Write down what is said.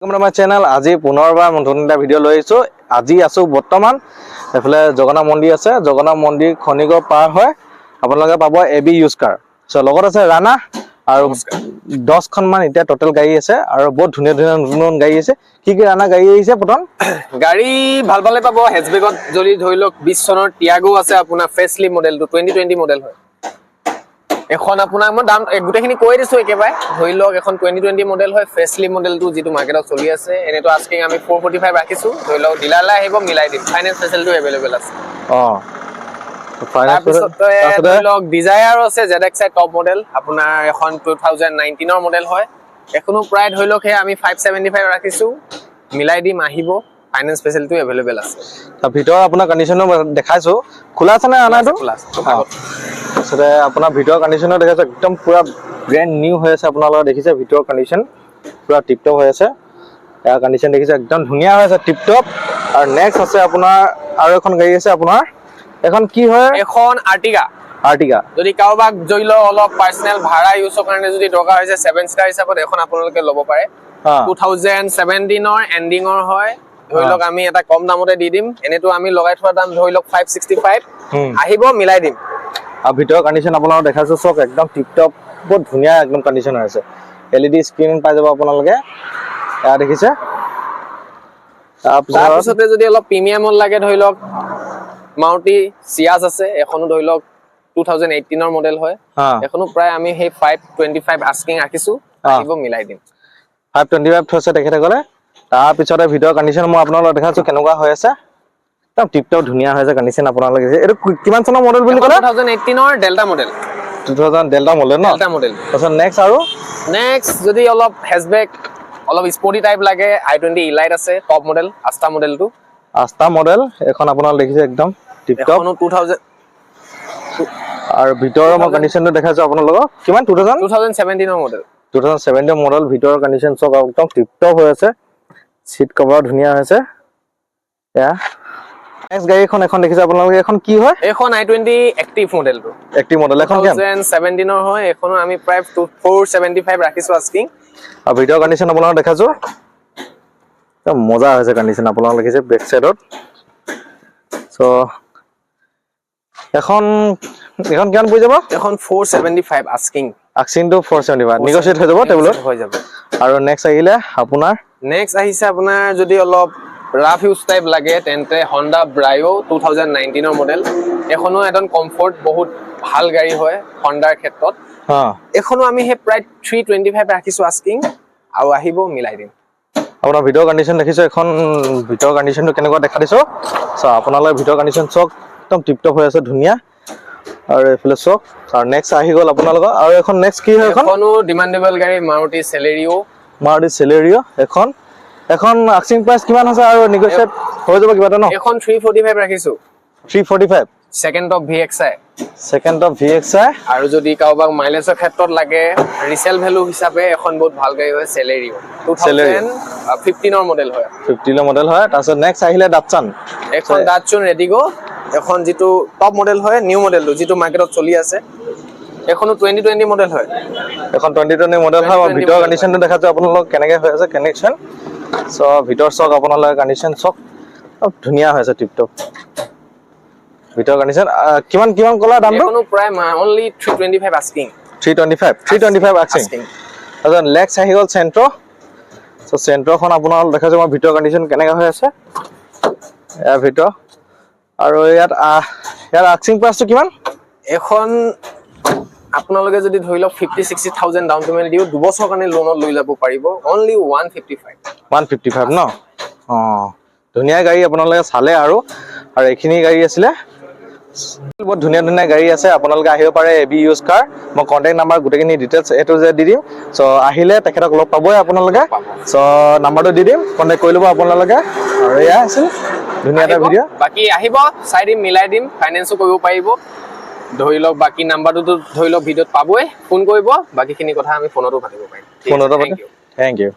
আমাৰ চেনেল আজি পুনৰবাৰ নতুন এটা ভিডিঅ' লৈ আহিছো। আজি আছো বৰ্তমান এফালে জগন্নাথ মন্দিৰ আছে, জগন্নাথ মন্দিৰ খনিকৰ পাৰ হয় আপোনালোকে পাব এবি ইউজ কাৰ। চ' লগত আছে ৰাণা আৰু 10খন মান এতিয়া টোটেল গাড়ী আছে আৰু বহুত ধুনীয়া ধুনীয়া নতুন গাড়ী আছে। কি ৰাণা গাড়ী আহিছে প্ৰথম গাড়ী ভাল ভালে পাব। হেচবেগত যদি ধৰি লওক 20 চনৰ টিয়াগো আছে, আপোনাৰ ফেচলি মডেলটো 2020 মডেল হয়। এখন আপোনাক মই দাম গোটেইখিনি কৈ দিছো একেবাৰে। ধৰি লওক এখন 2020 মডেল হয়, ফেচলি মডেলটো যিটো মাৰ্কেটত চলি আছে। এনেটো আস্কিং আমি 445 ৰাখিছো। ধৰি লওক ডিলাৰলৈ আহিব মিলাই দিম, ফাইনেন্স ফেচিলিটি এভেইলেবল আছে। তাৰপিছতে ধৰি লওক ডিজায়াৰো আছে, ZXi টপ মডেল আপোনাৰ এখন 2019 মডেল হয়। এখনো প্ৰায় ধৰি লওক আমি 575 ৰাখিছো, মিলাই দিম, আহিব, ফাইনেন্স ফেচিলিটি এভেইলেবল আছে। তাৰ ভিতৰৰ আপোনাৰ কণ্ডিশ্যনো দেখাইছো, খোলা আছে নে আনাটো? তাৰপিছতে আপোনাৰ ভিতৰৰ কণ্ডিশ্যনো দেখাইছো, একদম পুৰা ব্ৰেণ্ড নিউ হৈ আছে। আপোনালোকে দেখিছে ভিতৰৰ কণ্ডিশ্যন পুৰা টিপটপ হৈ আছে। ইয়াৰ কণ্ডিশ্যন দেখিছে একদম ধুনীয়া হৈ আছে, টিপটপ। আৰু নেক্সট আছে আপোনাৰ আৰু এখন গাড়ী আছে আপোনাৰ, এখন কি হয়? এখন আৰ্টিগা। যদি কাৰোবাক ধৰি লওক অলপ পাৰ্চনেল ভাড়া ইউজৰ কাৰণে যদি দৰকাৰ হৈছে 7 ষ্টাৰ হিচাপত এখন আপোনালোকে ল'ব পাৰে। 2017ৰ এণ্ডিঙৰ হয়। ধৰি লওক আমি এটা কম দামতে দি দিম। এনেতো আমি লগাই থোৱা দাম ধৰি লওক 565, আহিব মিলাই দিম। আৰু ভিতৰৰ কণ্ডিশ্যন আপোনালোকক দেখাইছো, চক একদম টিপটপ, বহুত ধুনীয়া একদম কণ্ডিশ্যন আছে। LED স্ক্ৰিন পাই যাব আপোনালোকে, এয়া দেখিছে। তাৰপিছতে যদি অলপ প্ৰিমিয়ামত লাগে ধৰি লওক মাৰুতি চিয়াজ আছে, এখনো ধৰি লওক 2018ৰ মডেল হয়। এখনো প্ৰায় আমি সেই 525 আস্কিং ৰাখিছো, আহিব মিলাই দিম। 525 থৈছে তেখেতসকলে। তাৰপিছতে ভিতৰৰ কণ্ডিশ্যন মই আপোনালোকক দেখাইছো কেনেকুৱা হৈ আছে, একদম টিপটপ ধুনীয়া হৈ আছে কণ্ডিশ্যন। আপোনালোকে এইটো কিমান চনৰ মডেল বুলি ক'লে? 2018ৰ ডেল্টা মডেল। 2000 ডেল্টা মডেল ন? Delta model. তাৰপিছত নেক্সট আৰু নেক্সট যদি অলপ হেচবেক অলপ স্পৰ্টি টাইপ লাগে, i20 ইলাইট আছে, টপ মডেল, আস্তা মডেলটো। আস্তা মডেল এখন আপোনালোকে দেখিছে একদম টিপটপ। এখনো 2000 আৰু ভিতৰৰ মই কণ্ডিশ্যনটো দেখাইছো আপোনালোকক, কিমান 2017ৰ মডেল। 2017 মডেল, ভিতৰৰ কণ্ডিশ্যন চব একদম টিপটপ হৈ আছে। সিট কভাৰ ধুনীয়া হৈছে। এয়া নেক্সট গাড়ীখন এখন দেখিছে আপোনালোকে, এখন কি হয়? এখন i20 এক্টিভ মডেলটো। এক্টিভ মডেল এখন 2017ৰ হয়। এখনো আমি প্ৰায় 475 ৰাখিছো আস্কিং। আৰু ভিতৰৰ কণ্ডিশ্যন আপোনালোকক দেখাইছো, একদম মজা হৈছে কণ্ডিশ্যন। আপোনালোকে দেখিছে বেক চাইডত। চ' এখন কিমান পৰি যাব? এখন 475 আস্কিং। আস্কিংটো 475 নেগোচিয়েট হৈ যাব টেবুলত। হৈ যাব। আৰু নেক্সট আহিলে আপোনাৰ নেক্সট আহিছে আপোনাৰ যদি অলপ ৰাফ ইউজ টাইপ লাগে তেন্তে হণ্ডা ব্ৰায়ো 2019ৰ মডেল। এখনো এজন কমফৰ্ট বহুত ভাল গাড়ী হয় হণ্ডাৰ ক্ষেত্ৰত। এখনো আমি সেই প্ৰায় 325 ৰাখিছো আস্কিং, আৰু আহিব মিলাই দিম। আপোনাৰ ভিতৰৰ কণ্ডিশ্যন দেখিছো, এখন ভিতৰৰ কণ্ডিশ্যনটো কেনেকুৱা দেখা দিছো। চ' আপোনালোকে ভিতৰৰ কণ্ডিশ্যন চক একদম টিপটপ হৈ আছে, ধুনীয়া। আৰু এইফালে চক। আৰু নেক্সট আহি গ'ল আপোনালোকৰ আৰু এখন নেক্সট কি হয়? এখনো ডিমাণ্ডেবল গাড়ী মাৰুতি চেলেৰিঅ। এখন আস্কিং প্ৰাইচ কিমান আছে আৰু নেগোচিয়েট হৈ যাব কিবা এটা ন? এখন 345 ৰাখিছো। 345 সেকেন্ড অফ VXi। আৰু যদি কাৰোবাক মাইলেজৰ ক্ষেত্ৰত লাগে ৰিসেল ভ্যালু হিচাপে এখন বহুত ভাল গাড়ী হয় চেলেৰিঅ। 2015ৰ মডেল হয়। 15ৰ মডেল হয়। তাৰপিছত নেক্সট আহিলে ডাটছান। এখন ডাটছন ৰেডিগো, এখন যিটো টপ মডেল হয়, নিউ মডেলটো যিটো মাৰ্কেটত চলি আছে। এখনো 2020 মডেল হয়। এখন 2020 মডেল হয়। মই ভিতৰৰ কণ্ডিশ্যনটো দেখাইছো আপোনালোকক কেনেকৈ হৈ আছে কানেকশ্যন। চ' ভিতৰ চক আপোনালোকে কণ্ডিশ্যন চক ধুনীয়া হৈ আছে, টিপটপ ভিতৰ কণ্ডিশ্যন। কিমান ক'লা দামটো? এখনো প্ৰায় অনলি 325 আস্কিং। 325 আস্কিং। তাৰপিছত নেক্সট আহি গ'ল চেণ্ট্ৰ'। চ' চেণ্ট্ৰ'খন আপোনালোকক দেখাইছো মই ভিতৰ কণ্ডিশ্যন কেনেকৈ হৈ আছে, ইয়াৰ ভিতৰ। আৰু ইয়াত আস্কিং প্ৰাইচটো কিমান? এখন আপোনালোকে যদি ধৰি লওক 50-60,000 ডাউন পেমেণ্ট দিও 2 বছৰৰ কাৰণে লোনত লৈ যাব পাৰিব, অনলি 155 ন? ধুনীয়া গাড়ী আপোনালোকে চালে। আৰু এইখিনি গাড়ী আছিলে, বহুত ধুনীয়া ধুনীয়া গাড়ী আছে। আপোনালোকে আহিব পাৰে এবি ইউজ কাৰ। মই কণ্টেক্ট নাম্বাৰ গোটেইখিনি ডিটেইলছ A to Z দি দিম। চ' আহিলে তেখেতক লগ পাবই আপোনালোকে। চ' নাম্বাৰটো দি দিম, কণ্টেক্ট কৰি ল'ব আপোনালোকে। আৰু এয়া আছিল ধুনীয়া এটা ভিডিঅ'। বাকী আহিব, চাই দিম, মিলাই দিম, ফাইনেন্সো কৰিব পাৰিব। ধৰি লওক বাকী নাম্বাৰটোতো ধৰি লওক ভিডিঅ'ত পাবই, ফোন কৰিব। বাকীখিনি কথা আমি ফোনতো পাতিব পাৰিম। Thank U.